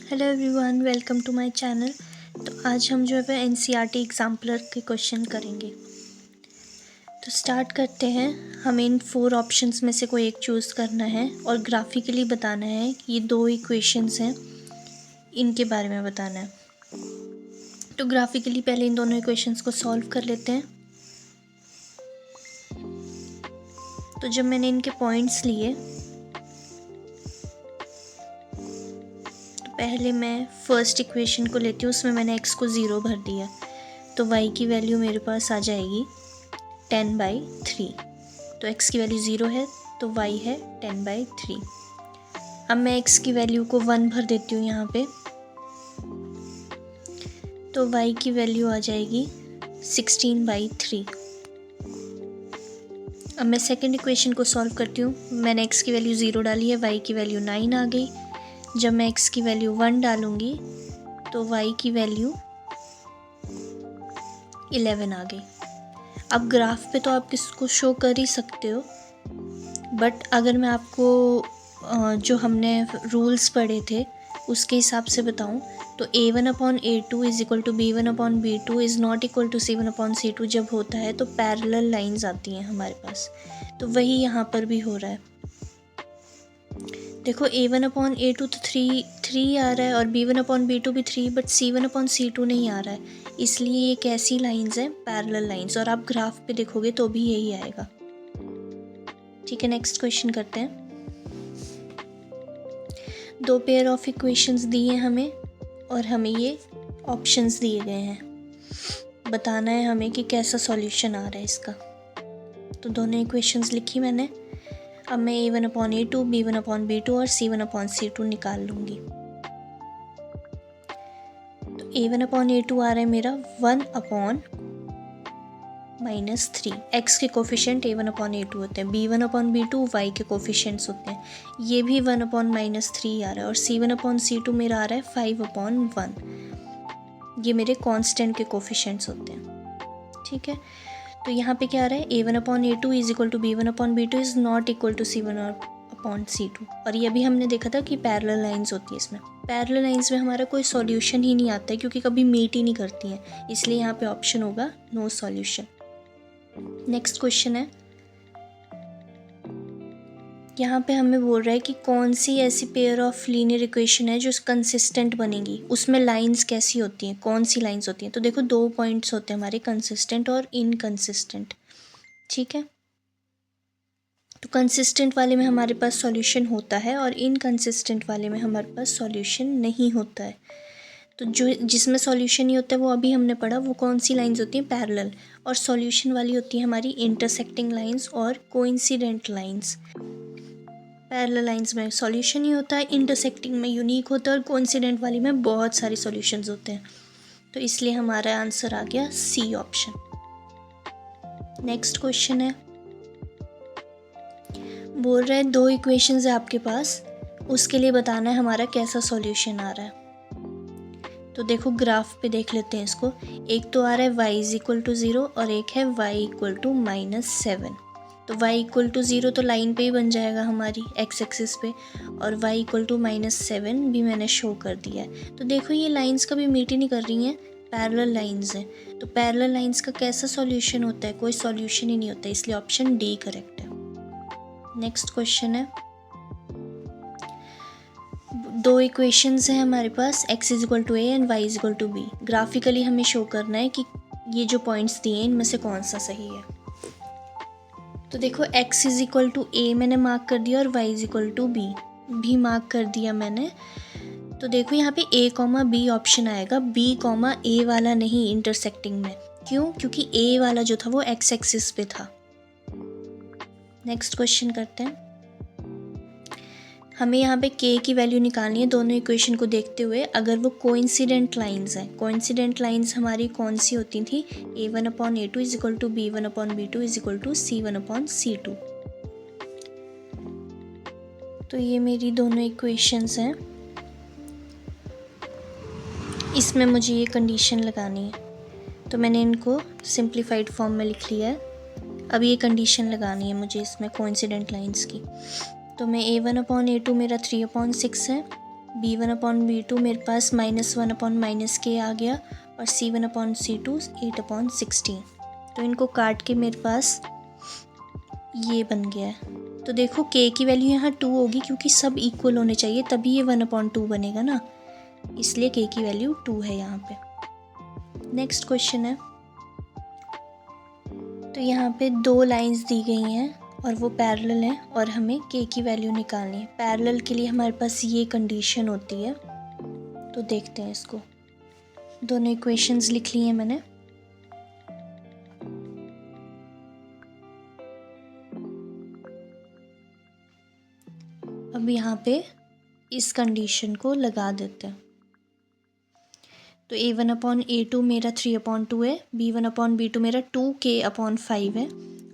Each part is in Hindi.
Hello everyone, welcome to my channel. तो आज हम जो है एनसीईआरटी एग्जाम्पलर के क्वेश्चन करेंगे। तो स्टार्ट करते हैं। हमें इन 4 ऑप्शंस में से कोई एक चूज़ करना है और ग्राफिकली बताना है कि ये 2 इक्वेशंस हैं, इनके बारे में बताना है। तो ग्राफिकली पहले इन दोनों इक्वेशंस को सॉल्व कर लेते हैं। तो जब मैंने इनके पॉइंट्स लिए, पहले मैं फर्स्ट इक्वेशन को लेती हूँ, उसमें मैंने x को 0 भर दिया, तो y की वैल्यू मेरे पास आ जाएगी 10/3। तो x की वैल्यू 0 है तो y है 10/3। अब मैं x की वैल्यू को 1 भर देती हूँ यहाँ पे, तो y की वैल्यू आ जाएगी 16/3। अब मैं सेकंड इक्वेशन को सॉल्व करती हूँ। मैंने x की वैल्यू 0 डाली है, y की वैल्यू 9 आ गई। जब मैं x की वैल्यू 1 डालूँगी तो y की वैल्यू 11 आ गई। अब ग्राफ पे तो आप इसको शो कर ही सकते हो, बट अगर मैं आपको जो हमने रूल्स पढ़े थे उसके हिसाब से बताऊं तो a1/a2 is equal to b1/b2 is not equal to c1/c2 जब होता है तो पैरेलल लाइंस आती हैं हमारे पास। तो वही यहाँ पर भी हो रहा है। देखो a1/a2 तो 3 आ रहा है और b1/b2 भी 3, बट c1/c2 नहीं आ रहा है। इसलिए ये कैसी लाइंस हैं? Parallel lines. और आप ग्राफ पे देखोगे तो भी यही आएगा। ठीक है, नेक्स्ट क्वेश्चन करते हैं। 2 पेयर ऑफ इक्वेशंस दिए हमें और हमें ये ऑप्शंस दिए गए हैं। बताना है हमें कि कैसा सॉल्यूशन आ रहा है इसका। तो दोनों इक्वेशंस लिखी मैंने। अब मैं a1/a2, b1/b2 और c1/c2 निकाल लूँगी। तो a1/a2 आ रहा है मेरा 1/-3। x के कोफिशिएंट a1/a2 होते हैं, b1/b2 y के कोफिशिएंट्स होते हैं। ये भी 1/-3 आ रहा है और c1/c2 मेरा आ रहा है 5/1। ये मेरे कांस्टेंट के कोफिशिएंट्स होते हैं। ठीक है, तो यहाँ पे क्या आ रहा है? a1/a2 is equal to b1/b2 is not equal to c1/c2। और ये भी हमने देखा था कि पैरेलल लाइंस होती है। इसमें पैरेलल लाइंस में हमारा कोई सॉल्यूशन ही नहीं आता है क्योंकि कभी मीट ही नहीं करती हैं, इसलिए यहाँ पे ऑप्शन होगा नो सॉल्यूशन। नेक्स्ट क्वेश्चन है, यहाँ पे हमें बोल रहा है कि कौन सी ऐसी पेयर ऑफ लीनियर इक्वेशन है जो कंसिस्टेंट बनेगी, उसमें लाइंस कैसी होती हैं, कौन सी लाइंस होती हैं। तो देखो 2 पॉइंट्स होते हैं हमारे, कंसिस्टेंट और इनकंसिस्टेंट। ठीक है, तो कंसिस्टेंट वाले में हमारे पास सॉल्यूशन होता है और इनकंसिस्टेंट वाले में हमारे पास सॉल्यूशन नहीं होता है। तो जो जिसमें सॉल्यूशन नहीं होता है वो अभी हमने पढ़ा, वो कौन सी लाइंस होती हैं? पैरेलल। और सॉल्यूशन वाली होती है हमारी इंटरसेक्टिंग लाइंस और कोइंसिडेंट लाइंस। पैरेलल लाइंस में सॉल्यूशन ही होता है, इंटरसेक्टिंग में यूनिक होता है और कोइंसिडेंट वाली में बहुत सारे सॉल्यूशंस होते हैं। तो इसलिए हमारा आंसर आ गया सी ऑप्शन। नेक्स्ट क्वेश्चन है, बोल रहे हैं 2 इक्वेशंस है आपके पास, उसके लिए बताना है हमारा कैसा सॉल्यूशन आ रहा है। तो देखो ग्राफ पे देख लेते हैं इसको। एक तो आ रहा है y इज इक्वल टू 0 और एक है y इक्वल टू -7। तो y इक्वल टू 0 तो लाइन पे ही बन जाएगा हमारी x एक्सिस पे, और y इक्वल टू -7 भी मैंने शो कर दिया है। तो देखो ये लाइंस कभी मीट ही नहीं कर रही हैं, पैरेलल लाइंस हैं। तो पैरेलल लाइंस का कैसा सॉल्यूशन होता है? कोई सॉल्यूशन ही नहीं होता है, इसलिए ऑप्शन डी करेक्ट है। नेक्स्ट क्वेश्चन है, 2 इक्वेशंस हैं हमारे पास, x is equal to A and y is equal to B. Graphically हमें शो करना है कि ये जो पॉइंट्स दिए हैं इनमें से कौन सा सही है। तो देखो x is equal to A मैंने मार्क कर दिया और y is equal to B भी मार्क कर दिया मैंने। तो देखो यहाँ पे a, b ऑप्शन आएगा, b, a वाला नहीं इंटरसेक्टिंग में। क्यों? क्योंकि a वाला जो था वो x एक्सिस पे था। नेक्स्ट क्वेश्चन करते हैं। हमें यहाँ पे k की वैल्यू निकालनी है दोनों इक्वेशन को देखते हुए, अगर वो कोइंसिडेंट लाइंस हैं। कोइंसिडेंट लाइंस हमारी कौन सी होती थी? a1/a2 is equal to b1/b2 is equal to c1/c2। तो ये मेरी दोनों इक्वेशंस हैं, इसमें मुझे ये कंडीशन लगानी है। तो मैंने इनको सिंप्लीफाइड फॉर्म में लिख लिया है। अब ये कंडीशन लगानी है मुझे इसमें कोइंसिडेंट लाइंस की। तो मैं a1/a2 मेरा 3/6 है b1/b2 मेरे पास -1/-k आ गया और c1/c2 8/16। तो इनको काट के मेरे पास ये बन गया है। तो देखो k की वैल्यू यहाँ 2 होगी क्योंकि सब इक्वल होने चाहिए तभी ये 1/2 बनेगा ना, इसलिए k की वैल्यू 2 है यहाँ पे। नेक्स्ट क्वेश्चन है, तो यहाँ पे 2 लाइंस दी गई हैं और वो पैरेलल हैं और हमें k की वैल्यू निकालनी है। पैरेलल के लिए हमारे पास ये कंडीशन होती है, तो देखते हैं इसको। दोनों इक्वेशंस लिख ली हैं मैंने। अब यहाँ पे इस कंडीशन को लगा देते हैं। तो a1/a2 मेरा 3/2 है, b1/b2 मेरा 2k/5 है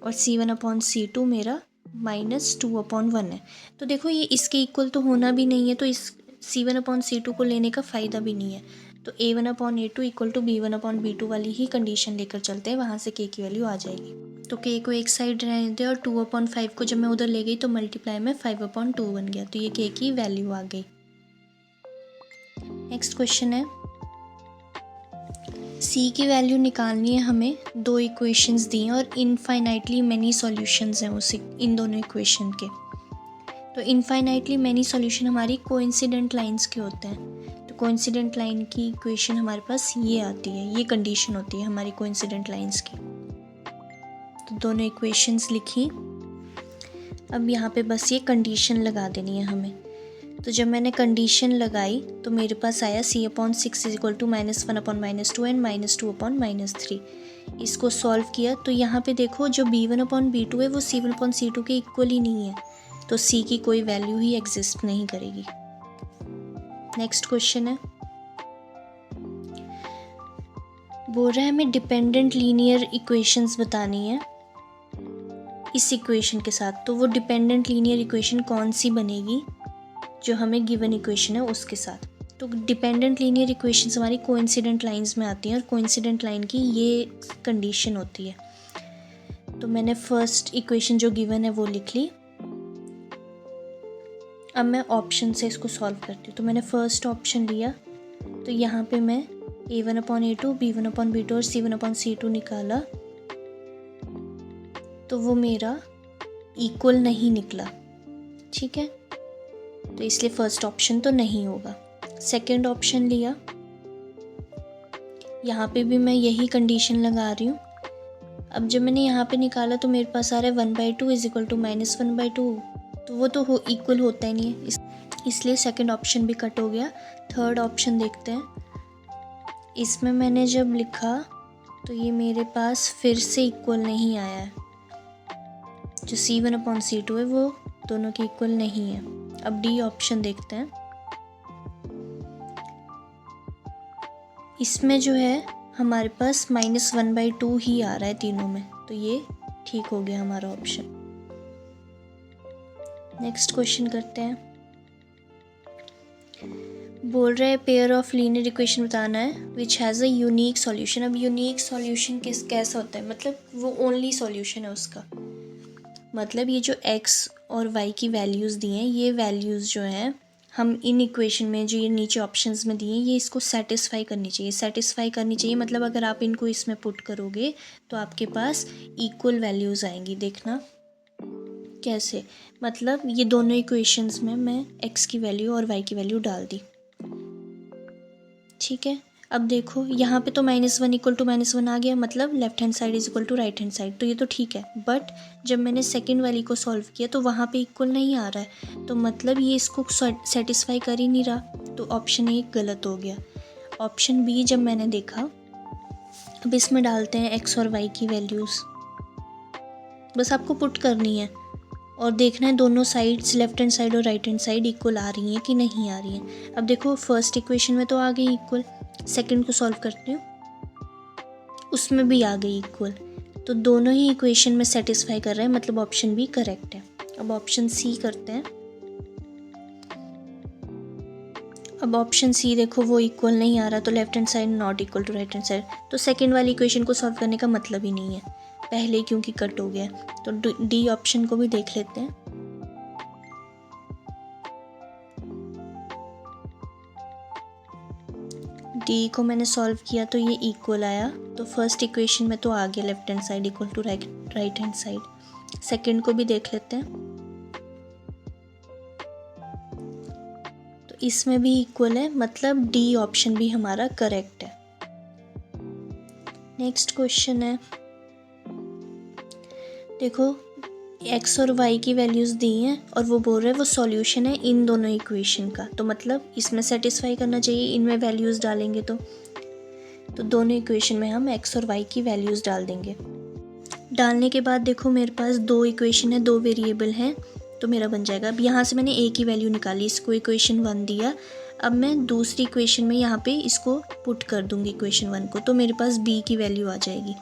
और c1/c2 मेरा -2/1 है। तो देखो ये इसके इक्वल तो होना भी नहीं है, तो इस c1/c2 को लेने का फ़ायदा भी नहीं है। तो a1/a2 इक्वल टू b1/b2 वाली ही कंडीशन लेकर चलते हैं, वहाँ से k की वैल्यू आ जाएगी। तो k को एक साइड रहने दे और 2/5 को जब मैं उधर ले गई तो मल्टीप्लाई में 5/2 बन गया, तो ये k की वैल्यू आ गई। नेक्स्ट क्वेश्चन है, c की वैल्यू निकालनी है हमें। 2 इक्वेशंस दी हैं और इनफाइनाइटली मैनी सॉल्यूशंस हैं उसी इन दोनों इक्वेशन के। तो इनफाइनाइटली मैनी सॉल्यूशन हमारी कोइंसिडेंट लाइंस के होते हैं। तो कोइंसिडेंट लाइन की इक्वेशन हमारे पास ये आती है, ये कंडीशन होती है हमारी कोइंसिडेंट लाइंस की। तो दोनों इक्वेशंस लिखी। अब यहाँ पे बस ये कंडीशन लगा देनी है हमें। तो जब मैंने कंडीशन लगाई तो मेरे पास आया c/6 is equal to -1/-2 and -2/-3। इसको सॉल्व किया तो यहाँ पे देखो जो b1/b2 है वो c1/c2 के इक्वल ही नहीं है, तो c की कोई वैल्यू ही एग्जिस्ट नहीं करेगी। नेक्स्ट क्वेश्चन है, बोल रहा है हमें डिपेंडेंट लीनियर इक्वेशंस बतानी है इस इक्वेशन के साथ। तो वो डिपेंडेंट लीनियर इक्वेशन कौन सी बनेगी जो हमें गिवन इक्वेशन है उसके साथ। तो डिपेंडेंट लीनियर इक्वेशंस हमारी कोइंसिडेंट लाइंस में आती हैं और कोइंसिडेंट लाइन की ये कंडीशन होती है। तो मैंने फर्स्ट इक्वेशन जो गिवन है वो लिख ली। अब मैं ऑप्शन से इसको सॉल्व करती हूँ। तो मैंने फर्स्ट ऑप्शन लिया, तो यहाँ पे मैं a1/a2, b1/b2 और c1/c2 निकाला, तो वो मेरा इक्वल नहीं निकला। ठीक है, तो इसलिए फर्स्ट ऑप्शन तो नहीं होगा। सेकंड ऑप्शन लिया, यहाँ पे भी मैं यही कंडीशन लगा रही हूँ। अब जब मैंने यहाँ पे निकाला तो मेरे पास आ रहा है 1/2 इज इक्वल टू -1/2, तो वो तो इक्वल होता ही नहीं है, इसलिए सेकंड ऑप्शन भी कट हो गया। थर्ड ऑप्शन देखते हैं। इसमें मैंने जब लिखा तो ये मेरे पास फिर से इक्वल नहीं आया है, जो c1/c2 है वो दोनों के इक्वल नहीं है। अब डी ऑप्शन देखते हैं। इसमें जो है हमारे पास -1/2 ही आ रहा है तीनों में, तो ये ठीक हो गया हमारा ऑप्शन। नेक्स्ट क्वेश्चन करते हैं। बोल रहे हैं पेयर ऑफ लीनियर इक्वेशन बताना है which has a unique solution. अब यूनिक सॉल्यूशन कैसा होता है, मतलब वो ओनली सॉल्यूशन है उसका। मतलब ये जो x और y की वैल्यूज़ दी हैं, ये वैल्यूज़ जो हैं हम इन इक्वेशन में जो ये नीचे ऑप्शंस में दिए हैं ये इसको सेटिस्फाई करनी चाहिए। मतलब अगर आप इनको इसमें पुट करोगे तो आपके पास इक्वल वैल्यूज़ आएंगी। देखना कैसे, मतलब ये दोनों इक्वेशंस में मैं x की वैल्यू और y की वैल्यू डाल दी। ठीक है, अब देखो यहाँ पे तो -1 इक्वल टू -1 आ गया, मतलब left hand side is equal to right hand side, तो ये तो ठीक है। बट जब मैंने सेकंड वाली को सॉल्व किया तो वहाँ पे इक्वल नहीं आ रहा है, तो मतलब ये इसको सेटिस्फाई कर ही नहीं रहा, तो ऑप्शन ए गलत हो गया। ऑप्शन बी जब मैंने देखा, अब इसमें डालते हैं x और y की वैल्यूज़, बस आपको पुट करनी है और देखना है दोनों साइड्स लेफ्ट हैंड साइड और राइट हैंड साइड इक्वल आ रही हैं कि नहीं आ रही हैं। अब देखो फर्स्ट इक्वेशन में तो आ गई इक्वल, सेकंड को सॉल्व करती हूँ उसमें भी आ गई इक्वल, तो दोनों ही इक्वेशन में सेटिस्फाई कर रहे हैं, मतलब ऑप्शन बी करेक्ट है। अब ऑप्शन सी करते हैं। अब ऑप्शन सी देखो वो इक्वल नहीं आ रहा, तो left hand side not equal to right hand side, तो सेकंड वाली इक्वेशन को सॉल्व करने का मतलब ही नहीं है, पहले क्योंकि कट हो गया। तो डी ऑप्शन को भी देख लेते हैं। डी को मैंने सॉल्व किया तो ये इक्वल आया, तो फर्स्ट इक्वेशन में तो आ गया left hand side equal to right hand side. Second को भी देख लेते हैं, तो इसमें भी इक्वल है, मतलब डी ऑप्शन भी हमारा करेक्ट है। नेक्स्ट क्वेश्चन है, देखो x और y की वैल्यूज़ दी हैं और वो बोल रहे हैं वो सॉल्यूशन है इन दोनों इक्वेशन का, तो मतलब इसमें सेटिस्फाई करना चाहिए, इनमें वैल्यूज़ डालेंगे तो दोनों इक्वेशन में हम x और y की वैल्यूज़ डाल देंगे। डालने के बाद देखो मेरे पास दो इक्वेशन है, दो वेरिएबल हैं, तो मेरा बन जाएगा। अब यहाँ से मैंने a की वैल्यू निकाली, इसको इक्वेशन 1 दिया, अब मैं दूसरी इक्वेशन में यहाँ पे इसको पुट कर दूँगी इक्वेशन 1 को, तो मेरे पास b की वैल्यू आ जाएगी,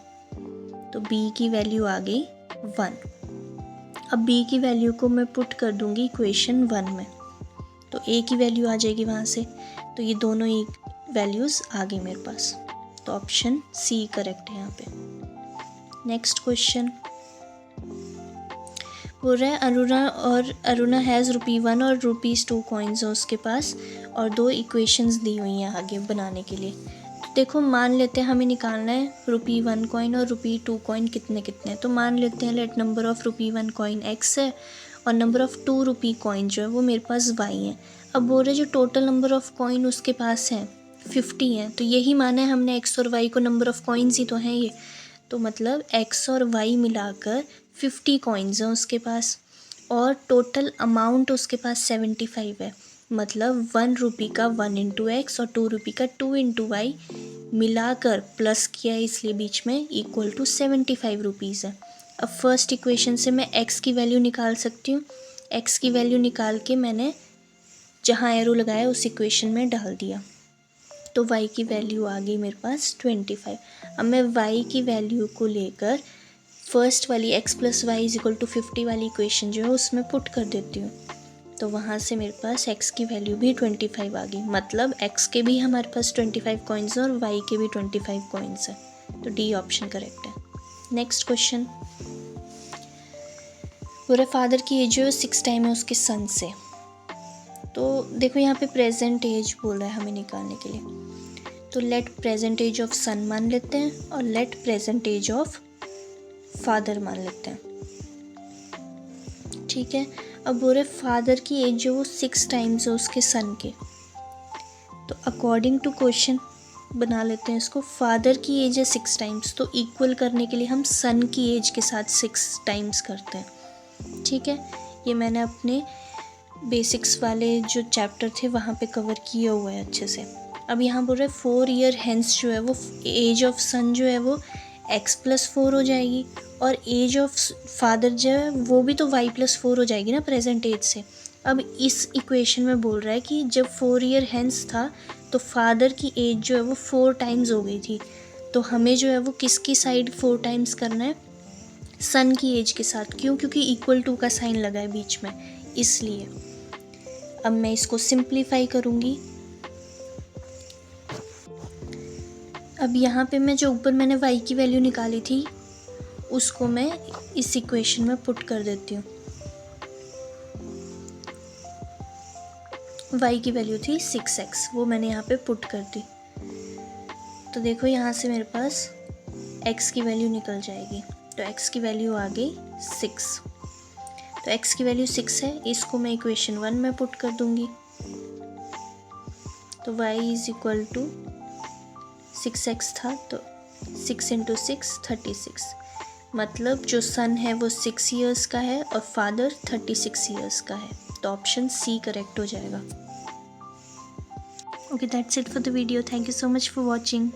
तो b की वैल्यू आ गई 1। अब b की वैल्यू को मैं पुट कर दूंगी इक्वेशन 1 में, तो a की वैल्यू आ जाएगी वहाँ से, तो ये दोनों ही वैल्यूज़ आ गई मेरे पास, तो ऑप्शन सी करेक्ट है यहाँ पे। नेक्स्ट क्वेश्चन बोल रहा है अरुणा हैज़ ₹1 और ₹2 कॉइन्स है उसके पास, और दो इक्वेशंस दी हुई हैं आगे बनाने के लिए। तो देखो मान लेते हैं हमें निकालना है ₹1 कॉइन और ₹2 कॉइन कितने कितने, तो मान लेते हैं let number of ₹1 coin x है और नंबर ऑफ़ ₹2 कॉइन जो है वो मेरे पास y है। अब बोल रहे जो टोटल नंबर ऑफ़ कॉइन उसके पास है 50 है, तो यही माना है हमने x और y को, नंबर ऑफ़ कॉइन्स ही तो हैं ये, तो मतलब x और y मिलाकर 50 कॉइन्स हैं उसके पास, और टोटल अमाउंट उसके पास 75 है, मतलब ₹1 का 1 इंटू एक्स और ₹2 का 2 इंटू वाई मिलाकर प्लस किया है इसलिए बीच में इक्वल टू 75 रुपीज़ है। अब फर्स्ट इक्वेशन से मैं x की वैल्यू निकाल सकती हूँ, x की वैल्यू निकाल के मैंने जहाँ एरो लगाया उस इक्वेशन में डाल दिया, तो y की वैल्यू आ गई मेरे पास 25। अब मैं y की वैल्यू को लेकर फर्स्ट वाली x plus Y is equal to 50 वाली इक्वेशन जो है उसमें पुट कर देती हूँ, तो वहाँ से मेरे पास x की वैल्यू भी 25 आ गई, मतलब x के भी हमारे पास 25 कॉइन्स हैं और y के भी 25 कॉइन्स हैं, तो डी ऑप्शन करेक्ट है। नेक्स्ट क्वेश्चन, पूरे फादर की एज जो है 6 टाइम है उसके सन से, तो देखो यहाँ पे प्रेजेंट एज बोल रहा है हमें निकालने के लिए, तो let present age of son मान लेते हैं और let present age of father मान लेते हैं, ठीक है। अब बोल रहे फादर की एज जो वो 6 टाइम्स है उसके सन के, तो अकॉर्डिंग टू क्वेश्चन बना लेते हैं इसको, फादर की एज है 6 टाइम्स, तो इक्वल करने के लिए हम सन की एज के साथ 6 टाइम्स करते हैं, ठीक है। ये मैंने अपने बेसिक्स वाले जो चैप्टर थे वहाँ पे कवर किया हुआ है अच्छे से। अब यहाँ बोल रहे 4 ईयर हेंस जो है वो एज ऑफ सन जो है वो x प्लस 4 हो जाएगी, और एज ऑफ फादर जो है वो भी तो y प्लस 4 हो जाएगी ना प्रेजेंट एज से। अब इस इक्वेशन में बोल रहा है कि जब 4 ईयर हेंस था तो फादर की एज जो है वो 4 टाइम्स हो गई थी, तो हमें जो है वो किसकी साइड 4 टाइम्स करना है, सन की एज के साथ, क्यों, क्योंकि इक्वल टू का साइन लगा है बीच में इसलिए। अब मैं इसको सिंप्लीफाई करूँगी, अब यहाँ पे मैं जो ऊपर मैंने y की वैल्यू निकाली थी उसको मैं इस इक्वेशन में पुट कर देती हूँ। y की वैल्यू थी 6x, वो मैंने यहाँ पे पुट कर दी, तो देखो यहाँ से मेरे पास x की वैल्यू निकल जाएगी, तो x की वैल्यू आ गई 6, तो x की वैल्यू 6 है, इसको मैं इक्वेशन 1 में पुट कर दूँगी, तो y is equal to 6x था, तो 6 इंटू 6 36, मतलब जो सन है वो 6 ईयर्स का है और फादर 36 ईयर्स का है, तो ऑप्शन सी करेक्ट हो जाएगा। Okay, that's it for the video, thank you so much for watching.